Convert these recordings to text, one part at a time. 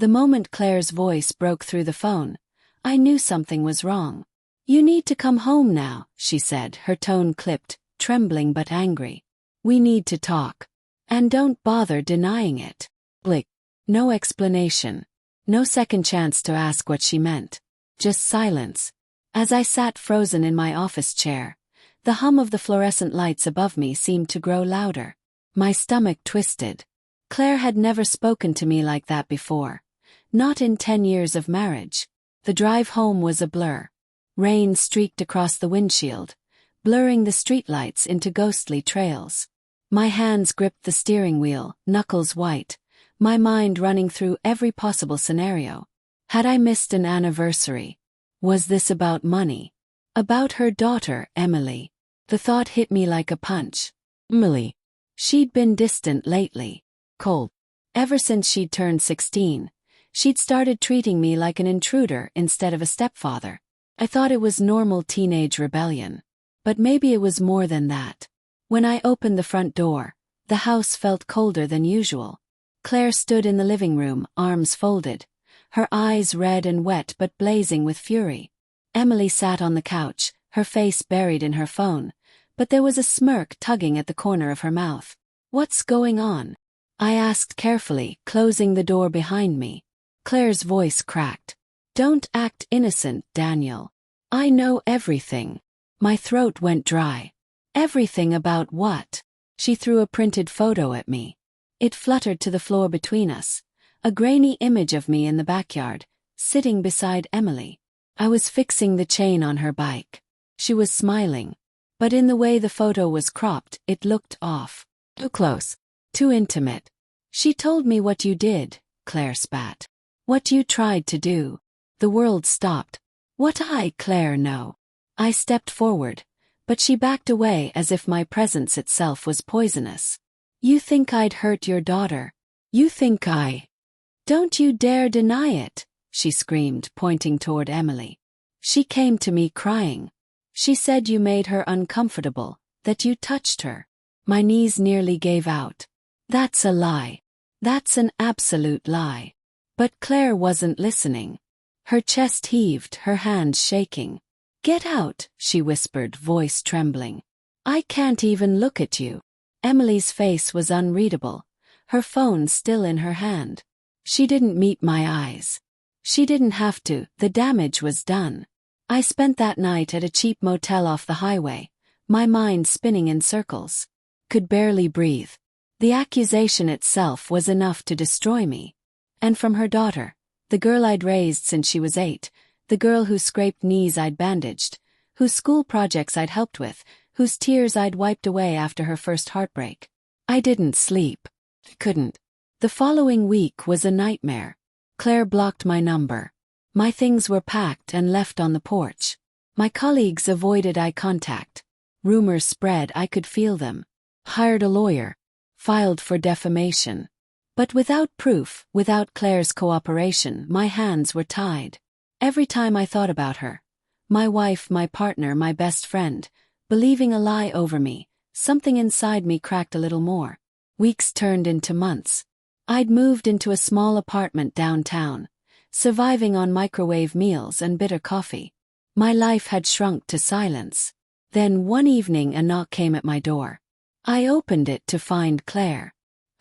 The moment Claire's voice broke through the phone, I knew something was wrong. "You need to come home now," she said, her tone clipped, trembling but angry. "We need to talk. And don't bother denying it." Blick. No explanation. No second chance to ask what she meant. Just silence. As I sat frozen in my office chair, the hum of the fluorescent lights above me seemed to grow louder. My stomach twisted. Claire had never spoken to me like that before. Not in 10 years of marriage. The drive home was a blur. Rain streaked across the windshield, blurring the streetlights into ghostly trails. My hands gripped the steering wheel, knuckles white, my mind running through every possible scenario. Had I missed an anniversary? Was this about money? About her daughter, Emily? The thought hit me like a punch. Emily. She'd been distant lately. Cold. Ever since she'd turned 16, she'd started treating me like an intruder instead of a stepfather. I thought it was normal teenage rebellion. But maybe it was more than that. When I opened the front door, the house felt colder than usual. Claire stood in the living room, arms folded, her eyes red and wet but blazing with fury. Emily sat on the couch, her face buried in her phone, but there was a smirk tugging at the corner of her mouth. "What's going on?" I asked carefully, closing the door behind me. Claire's voice cracked. "Don't act innocent, Daniel. I know everything." My throat went dry. "Everything about what?" She threw a printed photo at me. It fluttered to the floor between us, a grainy image of me in the backyard, sitting beside Emily. I was fixing the chain on her bike. She was smiling, but in the way the photo was cropped, it looked off. Too close. Too intimate. "She told me what you did," Claire spat. "What you tried to do." The world stopped. What Claire know? I stepped forward, but she backed away as if my presence itself was poisonous. "You think I'd hurt your daughter? You think I—" "Don't you dare deny it," she screamed, pointing toward Emily. "She came to me crying. She said you made her uncomfortable, that you touched her." My knees nearly gave out. That's a lie. That's an absolute lie. But Claire wasn't listening. Her chest heaved, her hands shaking. "Get out," she whispered, voice trembling. "I can't even look at you." Emily's face was unreadable, her phone still in her hand. She didn't meet my eyes. She didn't have to, the damage was done. I spent that night at a cheap motel off the highway, my mind spinning in circles. Could barely breathe. The accusation itself was enough to destroy me. And from her daughter, the girl I'd raised since she was 8, the girl whose scraped knees I'd bandaged, whose school projects I'd helped with, whose tears I'd wiped away after her first heartbreak. I didn't sleep. Couldn't. The following week was a nightmare. Claire blocked my number. My things were packed and left on the porch. My colleagues avoided eye contact. Rumors spread, I could feel them. Hired a lawyer. Filed for defamation. But without proof, without Claire's cooperation, my hands were tied. Every time I thought about her, my wife, my partner, my best friend, believing a lie over me, something inside me cracked a little more. Weeks turned into months. I'd moved into a small apartment downtown, surviving on microwave meals and bitter coffee. My life had shrunk to silence. Then one evening a knock came at my door. I opened it to find Claire.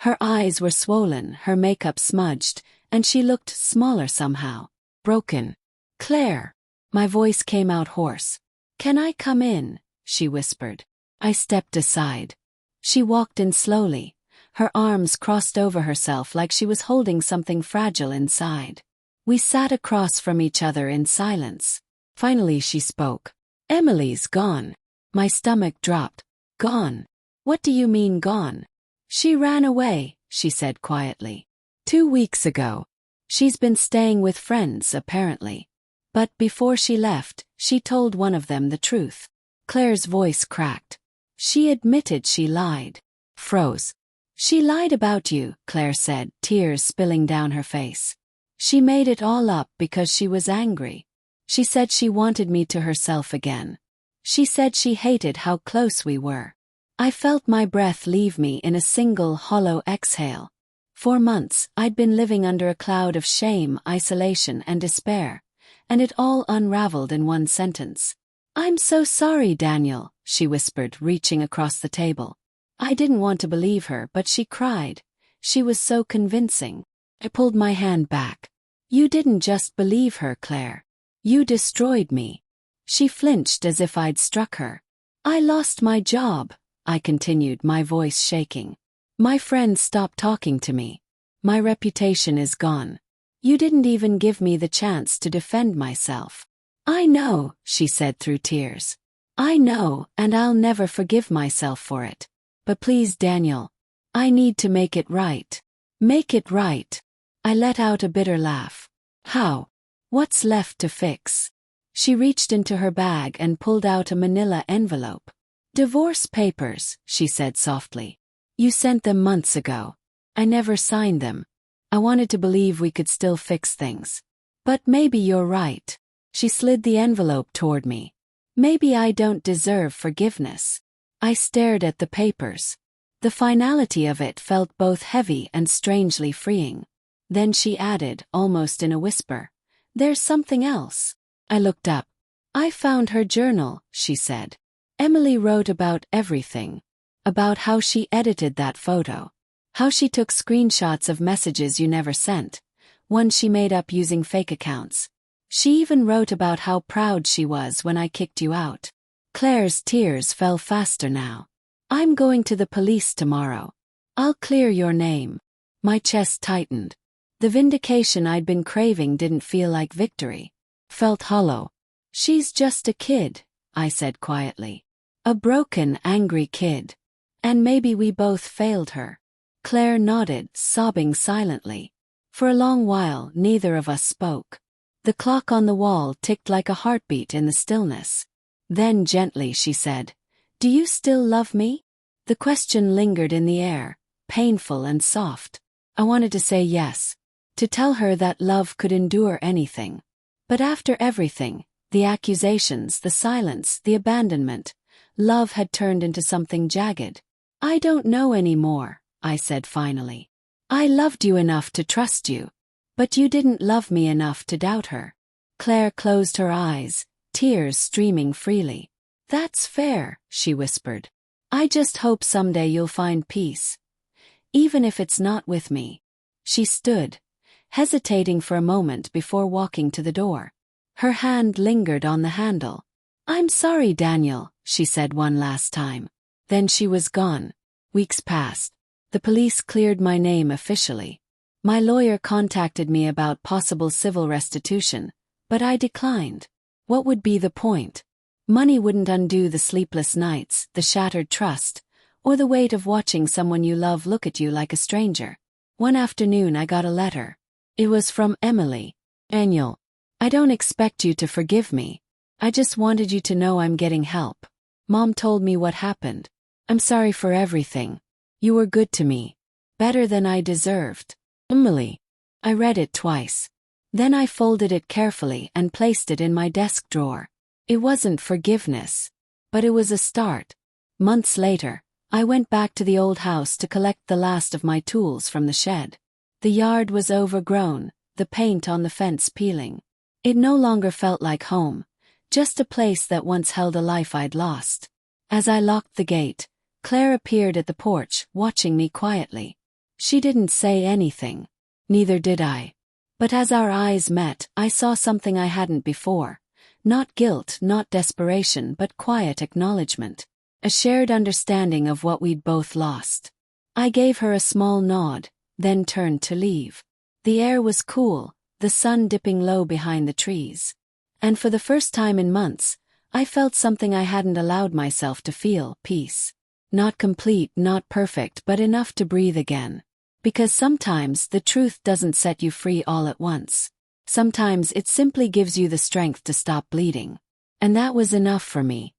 Her eyes were swollen, her makeup smudged, and she looked smaller somehow. Broken. "Claire." My voice came out hoarse. "Can I come in?" she whispered. I stepped aside. She walked in slowly, her arms crossed over herself like she was holding something fragile inside. We sat across from each other in silence. Finally she spoke. "Emily's gone." My stomach dropped. "Gone? What do you mean gone?" "She ran away," she said quietly. 2 weeks ago. She's been staying with friends, apparently. But before she left, she told one of them the truth." Claire's voice cracked. "She admitted she lied." Froze. "She lied about you," Claire said, tears spilling down her face. "She made it all up because she was angry. She said she wanted me to herself again. She said she hated how close we were." I felt my breath leave me in a single hollow exhale. For months, I'd been living under a cloud of shame, isolation, and despair, and it all unraveled in one sentence. "I'm so sorry, Daniel," she whispered, reaching across the table. I didn't want to believe her, but she cried. She was so convincing. I pulled my hand back. "You didn't just believe her, Claire. You destroyed me." She flinched as if I'd struck her. "I lost my job," I continued, my voice shaking. "My friends stopped talking to me. My reputation is gone. You didn't even give me the chance to defend myself." "I know," she said through tears. "I know, and I'll never forgive myself for it. But please, Daniel, I need to make it right." "Make it right?" I let out a bitter laugh. "How? What's left to fix?" She reached into her bag and pulled out a manila envelope. "Divorce papers," she said softly. "You sent them months ago. I never signed them. I wanted to believe we could still fix things. But maybe you're right." She slid the envelope toward me. "Maybe I don't deserve forgiveness." I stared at the papers. The finality of it felt both heavy and strangely freeing. Then she added, almost in a whisper, "There's something else." I looked up. "I found her journal," she said. "Emily wrote about everything. About how she edited that photo. How she took screenshots of messages you never sent. Ones she made up using fake accounts. She even wrote about how proud she was when I kicked you out." Claire's tears fell faster now. "I'm going to the police tomorrow. I'll clear your name." My chest tightened. The vindication I'd been craving didn't feel like victory. Felt hollow. "She's just a kid," I said quietly. "A broken, angry kid. And maybe we both failed her." Claire nodded, sobbing silently. For a long while, neither of us spoke. The clock on the wall ticked like a heartbeat in the stillness. Then gently she said, "Do you still love me?" The question lingered in the air, painful and soft. I wanted to say yes. To tell her that love could endure anything. But after everything, the accusations, the silence, the abandonment, love had turned into something jagged. "I don't know anymore," I said finally. "I loved you enough to trust you. But you didn't love me enough to doubt her." Claire closed her eyes, tears streaming freely. "That's fair," she whispered. "I just hope someday you'll find peace. Even if it's not with me." She stood, hesitating for a moment before walking to the door. Her hand lingered on the handle. "I'm sorry, Daniel," she said one last time. Then she was gone. Weeks passed. The police cleared my name officially. My lawyer contacted me about possible civil restitution, but I declined. What would be the point? Money wouldn't undo the sleepless nights, the shattered trust, or the weight of watching someone you love look at you like a stranger. One afternoon I got a letter. It was from Emily. "Daniel, I don't expect you to forgive me. I just wanted you to know I'm getting help. Mom told me what happened. I'm sorry for everything. You were good to me. Better than I deserved. Emily." I read it twice. Then I folded it carefully and placed it in my desk drawer. It wasn't forgiveness. But it was a start. Months later, I went back to the old house to collect the last of my tools from the shed. The yard was overgrown, the paint on the fence peeling. It no longer felt like home, just a place that once held a life I'd lost. As I locked the gate, Claire appeared at the porch, watching me quietly. She didn't say anything. Neither did I. But as our eyes met, I saw something I hadn't before. Not guilt, not desperation, but quiet acknowledgement. A shared understanding of what we'd both lost. I gave her a small nod, then turned to leave. The air was cool, the sun dipping low behind the trees. And for the first time in months, I felt something I hadn't allowed myself to feel, peace. Not complete, not perfect, but enough to breathe again. Because sometimes the truth doesn't set you free all at once. Sometimes it simply gives you the strength to stop bleeding. And that was enough for me.